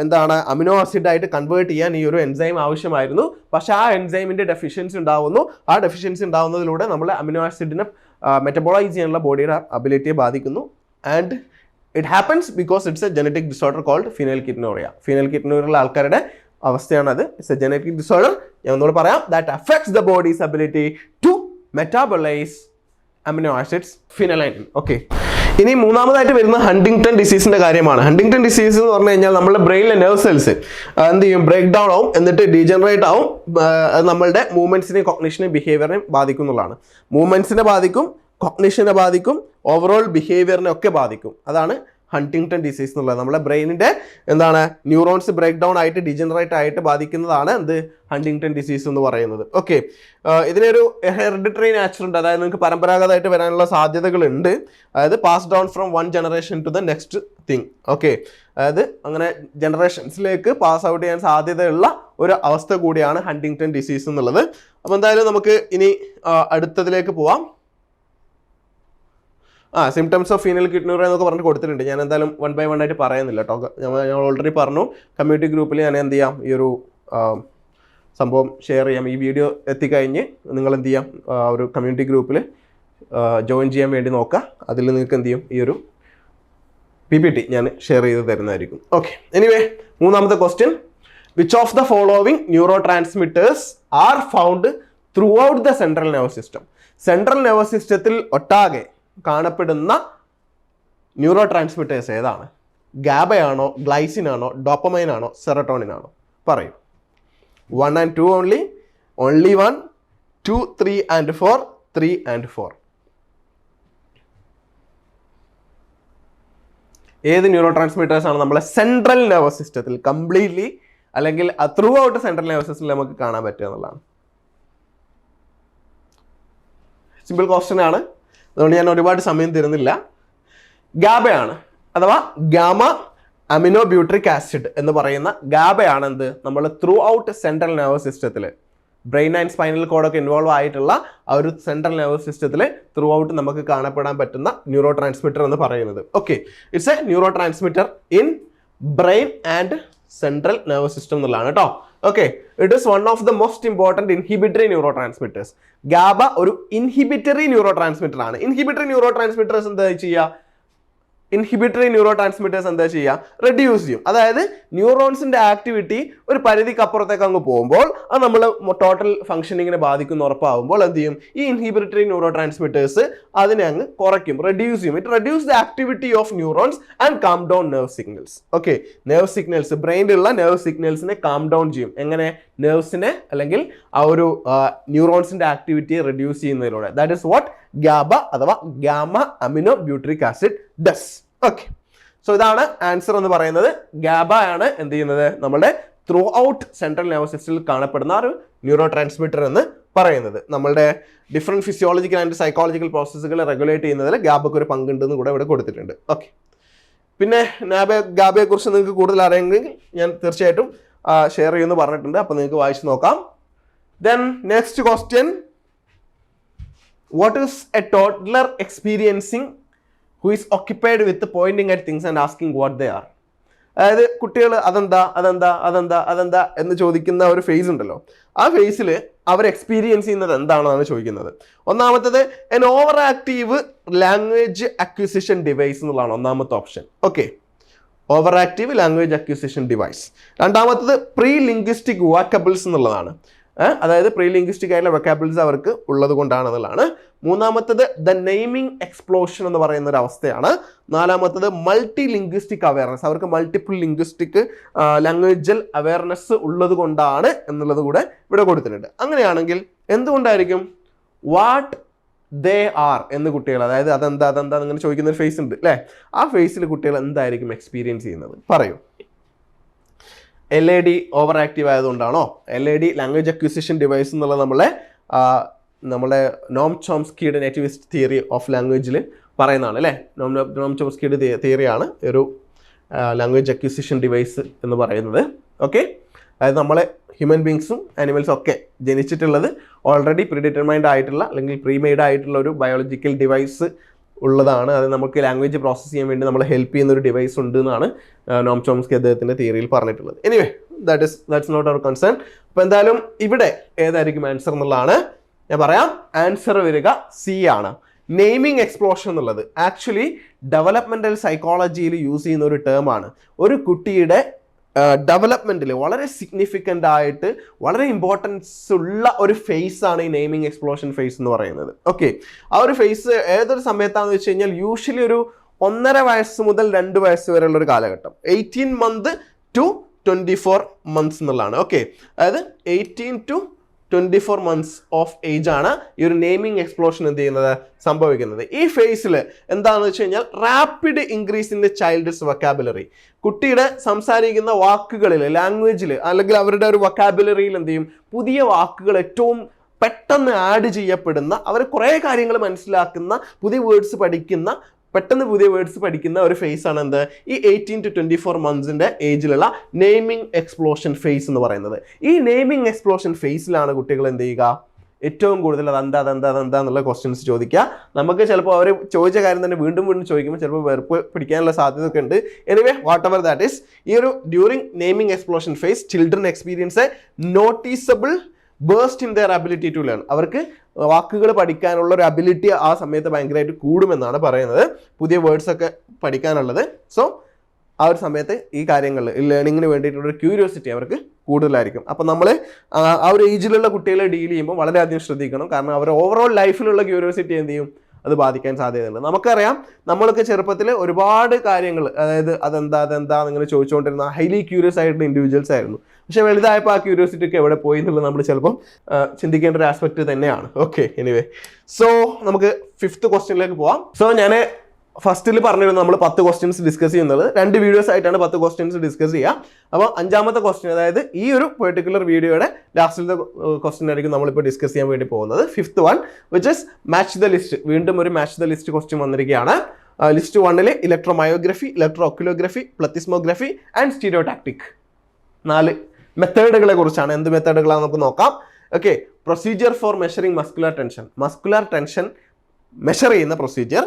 എന്താണ് അമിനോ ആസിഡായിട്ട് കൺവേർട്ട് ചെയ്യാൻ ഈ ഒരു എൻസൈം ആവശ്യമായിരുന്നു. പക്ഷെ ആ എൻസൈമിന്റെ ഡെഫിഷ്യൻസി ഉണ്ടാവുന്നു. ആ ഡെഫിഷ്യൻസി ഉണ്ടാവുന്നതിലൂടെ നമ്മൾ അമിനോ ആസിഡിനെ മെറ്റബോളൈസ് ചെയ്യാനുള്ള ബോഡിയുടെ അബിലിറ്റിയെ ബാധിക്കുന്നു. And it happens because it's a genetic disorder called phenylketonuria. ഫീനൈൽകീറ്റോണുറിയയിലുള്ള ആൾക്കാരുടെ അവസ്ഥയാണത്. It's a genetic disorder. ഞാൻ ഒന്നുകൂടെ പറയാം, that affects the body's ability to metabolize amino acids phenylalanine. Okay, ഇനി മൂന്നാമതായിട്ട് വരുന്ന ഹണ്ടിങ്ടൺ ഡിസീസിന്റെ കാര്യമാണ്. ഹണ്ടിങ്ടൺ ഡിസീസ് എന്ന് പറഞ്ഞു കഴിഞ്ഞാൽ നമ്മുടെ ബ്രെയിനിലെ നെർവ് സെൽസ് എന്ത് ചെയ്യും, ബ്രേക്ക് ഡൗൺ ആവും, എന്നിട്ട് ഡീജനറേറ്റ് ആവും. അത് നമ്മളുടെ മൂവ്മെന്റ്സിനെയും കോഗ്നിഷനെയും ബിഹേവിയറിനെയും ബാധിക്കും എന്നുള്ളതാണ്. മൂവ്മെന്റ്സിനെ ബാധിക്കും, കോഗ്നിഷനെ ബാധിക്കും, ഓവറോൾ ബിഹേവിയറിനെ ഒക്കെ ബാധിക്കും. അതാണ് ഹണ്ടിങ്ടൺ ഡിസീസ് എന്നുള്ളത്. നമ്മുടെ ബ്രെയിനിന്റെ എന്താണ് ന്യൂറോൺസ് ബ്രേക്ക് ഡൗൺ ആയിട്ട് ഡീജനറേറ്റ് ആയിട്ട് ബാധിക്കുന്നതാണ് എന്ത് ഹണ്ടിങ്ടൺ ഡിസീസ് എന്ന് പറയുന്നത്. ഓക്കെ, ഇതിനൊരു ഹെറിഡിറ്ററി നാച്ചർ ഉണ്ട്, അതായത് നിങ്ങൾക്ക് പരമ്പരാഗതമായിട്ട് വരാനുള്ള സാധ്യതകളുണ്ട്. അതായത് pass down from one generation to the next thing. Okay, അതായത് അങ്ങനെ ജനറേഷൻസിലേക്ക് പാസ് ഔട്ട് ചെയ്യാൻ സാധ്യതയുള്ള ഒരു അവസ്ഥ കൂടിയാണ് ഹണ്ടിങ്ടൺ ഡിസീസ് എന്നുള്ളത്. അപ്പോൾ എന്തായാലും നമുക്ക് ഇനി അടുത്തതിലേക്ക് പോവാം. സിംറ്റംസ് ഓഫ് ഫീനൈൽകീറ്റോണുറിയ എന്നൊക്കെ പറഞ്ഞിട്ട് കൊടുത്തിട്ടുണ്ട്. ഞാൻ എന്തായാലും 1 by 1 ആയിട്ട് പറയുന്നില്ല കേട്ടോ. ഞാൻ ഓൾറെഡി പറഞ്ഞു, കമ്മ്യൂണിറ്റി ഗ്രൂപ്പിൽ ഞാൻ എന്ത് ചെയ്യാം, ഈ ഒരു സംഭവം ഷെയർ ചെയ്യാം. ഈ വീഡിയോ എത്തിക്കഴിഞ്ഞ് നിങ്ങൾ എന്ത് ചെയ്യാം, ഒരു കമ്മ്യൂണിറ്റി ഗ്രൂപ്പിൽ ജോയിൻ ചെയ്യാൻ വേണ്ടി നോക്കുക. അതിൽ നിങ്ങൾക്ക് എന്ത് ചെയ്യും, ഈ ഒരു PPT ഞാൻ ഷെയർ ചെയ്ത് തരുന്നതായിരിക്കും. ഓക്കെ, എനിവേ, മൂന്നാമത്തെ question, which of the following neuro transmitters are found through out the central nervous system? Central nervous സിസ്റ്റത്തിൽ ഒട്ടാകെ കാണപ്പെടുന്ന ന്യൂറോ ട്രാൻസ്മിറ്റേഴ്സ് ഏതാണ്? ഗാബയാണോ, ഗ്ലൈസിൻ ആണോ, ഡോപ്പമൈൻ ആണോ, സെറട്ടോണിൻ ആണോ? പറയൂ. 1 and 2 only 1, 2, 3 and 4, 3 and 4. ഏത് ന്യൂറോ ട്രാൻസ്മിറ്റേഴ്സ് ആണ് നമ്മളെ സെൻട്രൽ നെർവസ് സിസ്റ്റത്തിൽ കംപ്ലീറ്റ്ലി അല്ലെങ്കിൽ ത്രൂ ഔട്ട് സെൻട്രൽ നെർവസ് സിസ്റ്റത്തിൽ നമുക്ക് കാണാൻ പറ്റുക എന്നുള്ളതാണ്? സിമ്പിൾ ക്വസ്റ്റ്യൻ ആണ്, അതുകൊണ്ട് ഞാൻ ഒരുപാട് സമയം തരുന്നില്ല. ഗാബയാണ് അഥവാ ഗാമ അമിനോ ബ്യൂട്രിക് ആസിഡ് എന്ന് പറയുന്ന ഗാബയാണ് എന്ത് നമ്മൾ ത്രൂ ഔട്ട് സെൻട്രൽ നെർവസ് സിസ്റ്റത്തിൽ ബ്രെയിൻ ആൻഡ് സ്പൈനൽ കോഡൊക്കെ ഇൻവോൾവ് ആയിട്ടുള്ള ആ ഒരു സെൻട്രൽ നെർവസ് സിസ്റ്റത്തിൽ ത്രൂ ഔട്ട് നമുക്ക് കാണപ്പെടാൻ പറ്റുന്ന ന്യൂറോ ട്രാൻസ്മിറ്റർ എന്ന് പറയുന്നത്. Okay, it's a neurotransmitter in brain and central nervous system എന്നുള്ളതാണ് കേട്ടോ. Okay, it is one of the most important inhibitory neurotransmitters. GABA ഒരു ഇൻഹിബിറ്ററി ന്യൂറോ ട്രാൻസ്മിറ്റർ ആണ്. ഇൻഹിബിറ്ററി ന്യൂറോ ട്രാൻസ്മിറ്റേഴ്സ് എന്താ ചെയ്യുക? Inhibitory neurotransmitters എന്താ ചെയ്യുക? Reduce ചെയ്യും. അതായത് ന്യൂറോൺസിന്റെ ആക്ടിവിറ്റി ഒരു പരിധിക്ക് അപ്പുറത്തേക്ക് അങ്ങ് പോകുമ്പോൾ അത് നമ്മൾ ടോട്ടൽ ഫംഗ്ഷനിങ്ങിനെ ബാധിക്കുന്ന ഉറപ്പാകുമ്പോൾ എന്ത് ചെയ്യും? ഈ ഇൻഹിബിറ്ററി ന്യൂറോ ട്രാൻസ്മിറ്റേഴ്സ് അതിനെ അങ്ങ് കുറയ്ക്കും, റെഡ്യൂസ് ചെയ്യും. It reduce the activity of neurons and calm down nerve signals. Okay, nerve signals, ബ്രെയിനിലുള്ള നെർവ് സിഗ്നൽസിനെ കാം ഡൗൺ ചെയ്യും. എങ്ങനെ? നെർവ്സിനെ അല്ലെങ്കിൽ ആ ഒരു ന്യൂറോൺസിന്റെ ആക്ടിവിറ്റിയെ റെഡ്യൂസ് ചെയ്യുന്നതിലൂടെ. That is what GABA or gamma amino butyric acid does. Okay, so ഇതാണ് ആൻസർ എന്ന് പറയുന്നത്. ഗാബ ആണ് എന്ത് ചെയ്യുന്നത്? നമ്മുടെ ത്രൂ ഔട്ട് സെൻട്രൽ നെർവസ് സിസ്റ്റത്തിൽ കാണപ്പെടുന്ന ഒരു ന്യൂറോ ട്രാൻസ്മിറ്റർ എന്ന് പറയുന്നത്. നമ്മളുടെ ഡിഫറെൻറ്റ് ഫിസിയോളജിക്കൽ ആൻഡ് സൈക്കോളജിക്കൽ പ്രോസസ്സുകൾ റെഗുലേറ്റ് ചെയ്യുന്നതിൽ ഗാബയ്ക്ക് ഒരു പങ്കുണ്ടെന്ന് കൂടെ ഇവിടെ കൊടുത്തിട്ടുണ്ട്. ഓക്കെ, പിന്നെ ഗാബയെ കുറിച്ച് നിങ്ങൾക്ക് കൂടുതൽ അറിയെങ്കിൽ ഞാൻ തീർച്ചയായിട്ടും ഷെയർ ചെയ്യുമെന്ന് പറഞ്ഞിട്ടുണ്ട്, അപ്പോൾ നിങ്ങൾക്ക് വായിച്ച് നോക്കാം. Then next question, what is a toddler experiencing who is occupied with pointing at things and asking what they are? അതായത് കുട്ടികൾ അതെന്താ അതെന്താ അതെന്താ അതെന്താ എന്ന് ചോദിക്കുന്ന ഒരു ഫേസ് ഉണ്ടല്ലോ, ആ ഫേസിൽ അവർ എക്സ്പീരിയൻസ് ചെയ്യുന്നത് എന്താണെന്നാണ് ചോദിക്കുന്നത്. ഒന്നാമത്തത് an overactive language acquisition device എന്നുള്ളതാണ് ഒന്നാമത്തെ option. Okay, over active language acquisition device. രണ്ടാമത്തത് പ്രീ ലിംഗ്വിസ്റ്റിക് വോക്കബിൾസ് എന്നുള്ളതാണ്. അതായത് പ്രീ ലിംഗ്വിസ്റ്റിക് ആയിട്ടുള്ള വൊക്കാബിൾസ് അവർക്ക് ഉള്ളത് കൊണ്ടാണെന്നുള്ളതാണ്. മൂന്നാമത്തത് ദ നെയിമിംഗ് എക്സ്പ്ലോഷൻ എന്ന് പറയുന്ന ഒരു അവസ്ഥയാണ്. നാലാമത്തത് മൾട്ടി ലിംഗ്വിസ്റ്റിക് അവയർനെസ്, അവർക്ക് മൾട്ടിപ്പിൾ ലിംഗ്വിസ്റ്റിക് ലാംഗ്വേജൽ അവയർനെസ് ഉള്ളത് കൊണ്ടാണ് എന്നുള്ളത് കൂടെ ഇവിടെ കൊടുത്തിട്ടുണ്ട്. അങ്ങനെയാണെങ്കിൽ എന്തുകൊണ്ടായിരിക്കും വാട്ട് ദേ ആർ എന്ന് കുട്ടികൾ, അതായത് അതെന്താ അതെന്താ അങ്ങനെ ചോദിക്കുന്ന ഒരു ഫേസ് ഉണ്ട് അല്ലേ, ആ ഫേസിൽ കുട്ടികൾ എന്തായിരിക്കും എക്സ്പീരിയൻസ് ചെയ്യുന്നത്? പറയൂ. LAD ഓവർ ആക്റ്റീവ് ആയതുകൊണ്ടാണോ? LAD ലാംഗ്വേജ് അക്വിസിഷൻ ഡിവൈസ് എന്നുള്ള നമ്മളെ നോം ചോംസ്കിയുടെ നേറ്റിവിസ്റ്റ് തിയറി ഓഫ് ലാംഗ്വേജിൽ പറയുന്നതാണ് അല്ലേ. നോം ചോംസ്കിയുടെ തിയറിയാണ് ഒരു ലാംഗ്വേജ് അക്വിസിഷൻ ഡിവൈസ് എന്ന് പറയുന്നത്. ഓക്കെ, അതായത് നമ്മളെ ഹ്യൂമൻ ബീങ്സും ആനിമൽസും ഒക്കെ ജനിച്ചിട്ടുള്ളത് ഓൾറെഡി പ്രീഡിറ്റർമൈൻഡ് ആയിട്ടുള്ള അല്ലെങ്കിൽ പ്രീമെയ്ഡ് ആയിട്ടുള്ള ഒരു ബയോളജിക്കൽ ഡിവൈസ് ഉള്ളതാണ്. അത് നമുക്ക് ലാംഗ്വേജ് പ്രോസസ്സ് ചെയ്യാൻ വേണ്ടി നമ്മളെ ഹെൽപ്പ് ചെയ്യുന്ന ഒരു ഡിവൈസ് ഉണ്ട് എന്നാണ് നോം ചോംസ്കി അദ്ദേഹത്തിൻ്റെ തിയറിയിൽ പറഞ്ഞിട്ടുള്ളത്. Anyway, that's not our concern. അപ്പോൾ എന്തായാലും ഇവിടെ ഏതായിരിക്കും ആൻസർ എന്നുള്ളതാണ് ഞാൻ പറയാം. ആൻസർ വരിക സി ആണ്. നെയിമിംഗ് എക്സ്പ്ലോഷൻ എന്നുള്ളത് ആക്ച്വലി ഡെവലപ്മെന്റൽ സൈക്കോളജിയിൽ യൂസ് ചെയ്യുന്ന ഒരു ടേമാണ്. ഒരു കുട്ടിയുടെ ഡെവലപ്മെൻറ്റിൽ വളരെ സിഗ്നിഫിക്കൻ്റ് ആയിട്ട് വളരെ ഇമ്പോർട്ടൻസ് ഉള്ള ഒരു ഫേസ് ആണ് ഈ നെയിമിംഗ് എക്സ്പ്ലോഷൻ ഫേസ് എന്ന് പറയുന്നത്. ഓക്കെ, ആ ഒരു ഫേസ് ഏതൊരു സമയത്താണെന്ന് വെച്ച് കഴിഞ്ഞാൽ യൂഷ്വലി ഒരു 1.5 വയസ്സ് മുതൽ 2 വയസ്സ് വരെയുള്ള ഒരു കാലഘട്ടം, 18 months to 24 months എന്നുള്ളതാണ്. ഓക്കെ, അതായത് 18 to 24 months ഓഫ് ഏജ് ആണ് ഈ ഒരു നെയിമിംഗ് എക്സ്പ്ലോഷൻ എന്ത് ചെയ്യുന്നത് സംഭവിക്കുന്നത്. ഈ ഫേസിൽ എന്താണെന്ന് വെച്ച് കഴിഞ്ഞാൽ rapid increase in the child's vocabulary, കുട്ടിയുടെ സംസാരിക്കുന്ന വാക്കുകളിൽ ലാംഗ്വേജിൽ അല്ലെങ്കിൽ അവരുടെ ഒരു വൊക്കാബുലറിയിൽ എന്ത് ചെയ്യും, പുതിയ വാക്കുകൾ ഏറ്റവും പെട്ടെന്ന് ആഡ് ചെയ്യപ്പെടുന്ന, അവർ കുറേ കാര്യങ്ങൾ മനസ്സിലാക്കുന്ന, പുതിയ വേർഡ്സ് പഠിക്കുന്ന, പെട്ടെന്ന് പുതിയ വേർഡ്സ് പഠിക്കുന്ന ഒരു ഫേസ് ആണ് എന്ത് ഈ 18 to 24 months ഏജിലുള്ള നെയിമിംഗ് എക്സ്പ്ലോഷൻ ഫേസ് എന്ന് പറയുന്നത്. ഈ നെയിമിംഗ് എക്സ്പ്ലോഷൻ ഫേസിലാണ് കുട്ടികൾ എന്ത് ചെയ്യുക, ഏറ്റവും കൂടുതൽ അതെന്താ എന്നുള്ള ക്വസ്റ്റ്യൻസ് ചോദിക്കുക. നമുക്ക് ചിലപ്പോൾ അവർ ചോദിച്ച കാര്യം തന്നെ വീണ്ടും ചോദിക്കുമ്പോൾ ചിലപ്പോൾ വെറുപ്പ് പിടിക്കാനുള്ള സാധ്യത ഒക്കെ ഉണ്ട്. Anyway, whatever that is, ഈ ഒരു during naming explosion phase children experience a noticeable burst in their ability to learn, അവർക്ക് വാക്കുകൾ പഠിക്കാനുള്ള ഒരു അബിലിറ്റി ആ സമയത്ത് ഭയങ്കരമായിട്ട് കൂടുമെന്നാണ് പറയുന്നത്, പുതിയ വേർഡ്സ് ഒക്കെ പഠിക്കാനുള്ളത്. സോ ആ ഒരു സമയത്ത് ഈ കാര്യങ്ങളിൽ ഈ ലേണിങ്ങിന് വേണ്ടിയിട്ടുള്ളൊരു ക്യൂരിയോസിറ്റി അവർക്ക് കൂടുതലായിരിക്കും. അപ്പോൾ നമ്മൾ ആ ഒരു ഏജിലുള്ള കുട്ടികളെ ഡീൽ ചെയ്യുമ്പോൾ വളരെയധികം ശ്രദ്ധിക്കണം. കാരണം അവർ ഓവറോൾ ലൈഫിലുള്ള ക്യൂരിയോസിറ്റി എന്ത് ചെയ്യും, അത് ബാധിക്കാൻ സാധ്യതയുണ്ട്. നമുക്കറിയാം, നമ്മളൊക്കെ ചെറുപ്പത്തിൽ ഒരുപാട് കാര്യങ്ങൾ, അതായത് അതെന്താ ഇങ്ങനെ ചോദിച്ചുകൊണ്ടിരുന്ന ഹൈലി ക്യൂരിയസ് ആയിട്ടുള്ള ഇൻഡിവിജ്വൽസ് ആയിരുന്നു. പക്ഷെ വലുതായപ്പോൾ ആ ക്യൂരിയോസിറ്റി ഒക്കെ എവിടെ പോയി എന്നുള്ളത് നമ്മൾ ചിലപ്പം ചിന്തിക്കേണ്ട ഒരു ആസ്പെക്ട് തന്നെയാണ്. ഓക്കെ, എനിവേ, സോ നമുക്ക് 5th ക്വസ്റ്റ്യനിലേക്ക് പോവാം. സോ ഞാൻ ഫസ്റ്റിൽ പറഞ്ഞിരുന്നു നമ്മൾ 10 ക്വസ്റ്റ്യൻസ് ഡിസ്കസ് ചെയ്യുന്നത് 2 വീഡിയോസ് ആയിട്ടാണ് 10 ക്വസ്റ്റ്യൻസ് ഡിസ്കസ് ചെയ്യുക. അപ്പോൾ 5ാമത്തെ ക്വസ്റ്റ്യൻ, അതായത് ഈ ഒരു പെർട്ടിക്കുലർ വീഡിയോയുടെ ലാസ്റ്റിലത്തെ ക്വസ്റ്റ്യൻ ആയിരിക്കും നമ്മളിപ്പോൾ ഡിസ്കസ് ചെയ്യാൻ വേണ്ടി പോകുന്നത്. 5th one which is match the list. വീണ്ടും ഒരു മാച്ച് ദ ലിസ്റ്റ് ക്വസ്റ്റ്യൻ വന്നിരിക്കുകയാണ്. ലിസ്റ്റ് 1 ഇലക്ട്രോമയോഗ്രഫി, ഇലക്ട്രോ ഒക്കുലോഗ്രഫി, പ്ലത്തിസ്മോഗ്രഫി ആൻഡ് സ്റ്റീരിയോടാക്ടിക് 4 മെത്തേഡുകളെ കുറിച്ചാണ്. എന്ത് മെത്തേഡുകളാണ് നമുക്ക് നോക്കാം. Okay, procedure for measuring muscular tension. Muscular tension measure ചെയ്യുന്ന പ്രൊസീജിയർ,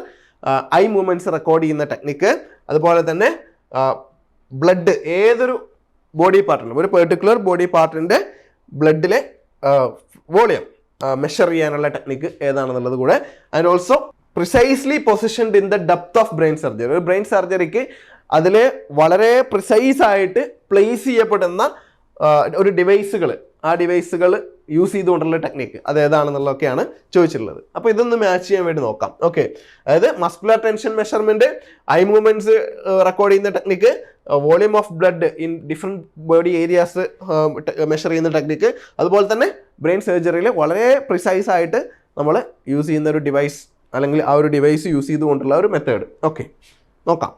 ഐ മൂവ്മെന്റ്സ് റെക്കോർഡ് ചെയ്യുന്ന ടെക്നിക്ക്, അതുപോലെ തന്നെ ബ്ലഡ് ഏതൊരു ബോഡി പാർട്ടിനും, ഒരു പെർട്ടിക്കുലർ ബോഡി പാർട്ടിൻ്റെ ബ്ലഡിലെ വോളിയം മെഷർ ചെയ്യാനുള്ള ടെക്നിക്ക് ഏതാണെന്നുള്ളത് കൂടെ. And also precisely positioned in the depth of brain surgery. ഒരു brain സർജറിക്ക് അതിൽ വളരെ പ്രിസൈസ് ആയിട്ട് പ്ലേസ് ചെയ്യപ്പെടുന്ന ഒരു ഡിവൈസുകൾ, ആ ഡിവൈസുകൾ യൂസ് ചെയ്തുകൊണ്ടുള്ള ടെക്നിക്ക് അത് ഏതാണെന്നുള്ളതൊക്കെയാണ് ചോദിച്ചിട്ടുള്ളത്. അപ്പോൾ ഇതൊന്ന് മാച്ച് ചെയ്യാൻ വേണ്ടി നോക്കാം. ഓക്കെ, അതായത് muscular tension measurement, eye movements record ചെയ്യുന്ന technique, volume of blood in different body areas measure ചെയ്യുന്ന ടെക്നിക്ക്, അതുപോലെ തന്നെ ബ്രെയിൻ സർജറിയിൽ വളരെ പ്രിസൈസ് ആയിട്ട് നമ്മൾ യൂസ് ചെയ്യുന്ന ഒരു ഡിവൈസ്, അല്ലെങ്കിൽ ആ ഒരു ഡിവൈസ് യൂസ് ചെയ്തുകൊണ്ടുള്ള ഒരു മെത്തേഡ്. ഓക്കെ, നോക്കാം.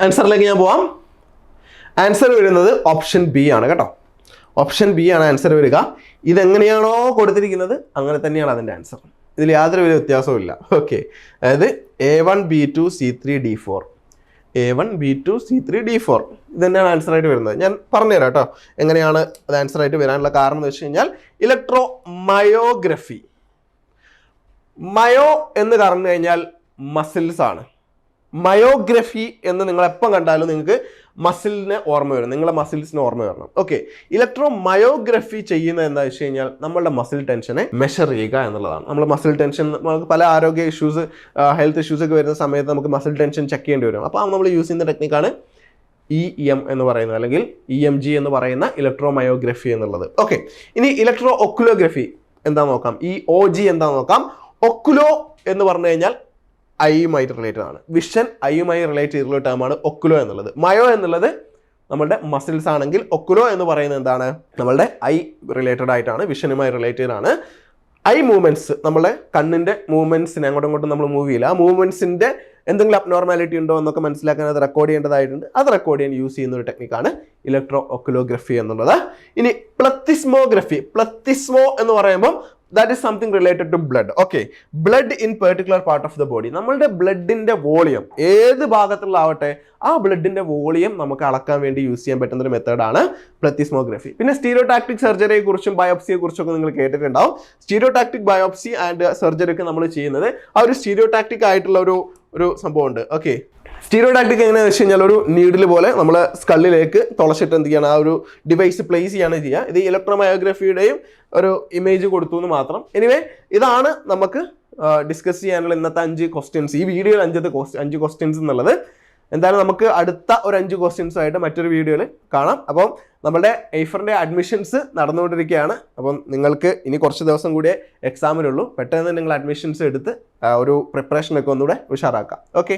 ആൻസറിലേക്ക് ഞാൻ പോവാം. ആൻസർ വരുന്നത് ഓപ്ഷൻ ബി ആണ് കേട്ടോ. ഓപ്ഷൻ ബി ആണ് ആൻസർ വരിക. ഇതെങ്ങനെയാണോ കൊടുത്തിരിക്കുന്നത് അങ്ങനെ തന്നെയാണ് അതിൻ്റെ ആൻസർ. ഇതിൽ യാതൊരു വിധ വ്യത്യാസവും ഇല്ല. ഓക്കെ, അതായത് A1 B2 C3 D4, A1 B2 C3 D4 ഇത് തന്നെയാണ് ആൻസറായിട്ട് വരുന്നത്. ഞാൻ പറഞ്ഞുതരാം കേട്ടോ എങ്ങനെയാണ് അത് ആൻസറായിട്ട് വരാനുള്ള കാരണം എന്ന് വെച്ച് കഴിഞ്ഞാൽ, ഇലക്ട്രോ മയോഗ്രഫി. മയോ എന്ന് പറഞ്ഞു കഴിഞ്ഞാൽ മസിൽസ് ആണ്. മയോഗ്രഫി എന്ന് നിങ്ങൾ എപ്പം കണ്ടാലും നിങ്ങൾക്ക് മസിലിനെ ഓർമ്മ വരും, നിങ്ങളെ മസിൽസിന് ഓർമ്മ വരണം. ഓക്കെ, ഇലക്ട്രോ മയോഗ്രഫി ചെയ്യുന്നത് എന്താ വെച്ച് കഴിഞ്ഞാൽ നമ്മളുടെ മസിൽ ടെൻഷനെ മെഷർ ചെയ്യുക എന്നുള്ളതാണ്. നമ്മൾ മസിൽ ടെൻഷൻ, നമുക്ക് പല ആരോഗ്യ ഇഷ്യൂസ്, ഹെൽത്ത് ഇഷ്യൂസ് ഒക്കെ വരുന്ന സമയത്ത് നമുക്ക് മസിൽ ടെൻഷൻ ചെക്ക് ചെയ്യേണ്ടി വരും. അപ്പോൾ നമ്മൾ യൂസ് ചെയ്യുന്ന ടെക്നിക്കാണ് EM എന്ന് പറയുന്നത്, അല്ലെങ്കിൽ EMG എന്ന് പറയുന്ന ഇലക്ട്രോ മയോഗ്രഫി എന്നുള്ളത്. ഓക്കെ, ഇനി ഇലക്ട്രോ ഒക്കുലോഗ്രഫി എന്താ നോക്കാം. EOG എന്താ നോക്കാം. ഒക്കുലോ എന്ന് പറഞ്ഞു കഴിഞ്ഞാൽ ഐയുമായിട്ട് റിലേറ്റഡ് ആണ്. വിഷൻ ഐയുമായി റിലേറ്റ് ചെയ്തിട്ടുള്ള ടേമാണ് ഒക്കുലോ എന്നുള്ളത്. മയോ എന്നുള്ളത് നമ്മളുടെ മസിൽസ് ആണെങ്കിൽ, ഒക്കുലോ എന്ന് പറയുന്നത് എന്താണ്, നമ്മളുടെ ഐ റിലേറ്റഡ് ആയിട്ടാണ്, വിഷനുമായി റിലേറ്റഡ് ആണ്. ഐ മൂവ്മെന്റ്സ്, നമ്മളുടെ കണ്ണിന്റെ മൂവ്മെന്റ്സിനെ അങ്ങോട്ടും ഇങ്ങോട്ടും നമ്മൾ മൂവ് ചെയ്യില്ല, ആ മൂവ്മെന്റ്സിന്റെ എന്തെങ്കിലും അബ്നോർമാലിറ്റി ഉണ്ടോ എന്നൊക്കെ മനസ്സിലാക്കാൻ അത് റെക്കോർഡ് ചെയ്യേണ്ടതായിട്ടുണ്ട്. അത് റെക്കോർഡ് ചെയ്യാൻ യൂസ് ചെയ്യുന്ന ഒരു ടെക്നിക്കാണ് ഇലക്ട്രോ ഒക്കുലോഗ്രഫി എന്നുള്ളത്. ഇനി പ്ലത്തിസ്മോഗ്രഫി. പ്ലത്തിസ്മോ എന്ന് പറയുമ്പോൾ that is something related to blood. Okay, blood in particular part of the body. നമ്മളുടെ ബ്ലഡിന്റെ വോളിയം ഏത് ഭാഗത്തുള്ളാവട്ടെ ആ ബ്ലഡിന്റെ വോളിയം നമുക്ക് അളക്കാൻ വേണ്ടി യൂസ് ചെയ്യാൻ പറ്റുന്ന ഒരു മെത്തേഡാണ് പ്ലത്തിസ്മോഗ്രഫി. പിന്നെ സ്റ്റീരിയോടാക്ടിക് സർജറിയെ കുറിച്ചും ബയോപ്സിയെ കുറിച്ചൊക്കെ നിങ്ങൾ കേട്ടിട്ടുണ്ടാവും. സ്റ്റീരിയോടാക്ടിക് ബയോപ്സി ആൻഡ് സർജറി ഒക്കെ നമ്മൾ ചെയ്യുന്നത് ആ ഒരു സ്റ്റീരിയോടാക്ടിക് ആയിട്ടുള്ള ഒരു സംഭവമുണ്ട്. ഓക്കെ, സ്റ്റീരിയോടാക്ടിക് എങ്ങനെയാണെന്ന് വെച്ച് കഴിഞ്ഞാൽ ഒരു നീഡിൽ പോലെ നമ്മൾ സ്കള്ളിലേക്ക് തുളച്ചിട്ട് എന്ത് ചെയ്യണം, ആ ഒരു ഡിവൈസ് പ്ലേസ് ചെയ്യാണ് ചെയ്യുക. ഇത് ഇലക്ട്രോമയോഗ്രഫിയുടെയും ഒരു ഇമേജ് കൊടുത്തു എന്ന് മാത്രം. എനിവേ, ഇതാണ് നമുക്ക് ഡിസ്കസ് ചെയ്യാനുള്ള ഇന്നത്തെ 5 ക്വസ്റ്റ്യൻസ്. ഈ വീഡിയോയിൽ 5 ക്വസ്റ്റ്യൻസ് എന്നുള്ളത്. എന്തായാലും നമുക്ക് അടുത്ത ഒരു 5 ക്വസ്റ്റ്യൻസുമായിട്ട് മറ്റൊരു വീഡിയോയിൽ കാണാം. അപ്പം നമ്മുടെ എയ്ഫറിൻ്റെ അഡ്മിഷൻസ് നടന്നുകൊണ്ടിരിക്കുകയാണ്. അപ്പം നിങ്ങൾക്ക് ഇനി കുറച്ച് ദിവസം കൂടിയേ എക്സാമിനുള്ളൂ. പെട്ടെന്ന് നിങ്ങൾ അഡ്മിഷൻസ് എടുത്ത് ഒരു പ്രിപ്പറേഷനൊക്കെ ഒന്നുകൂടെ ഉഷാറാക്കാം. ഓക്കെ.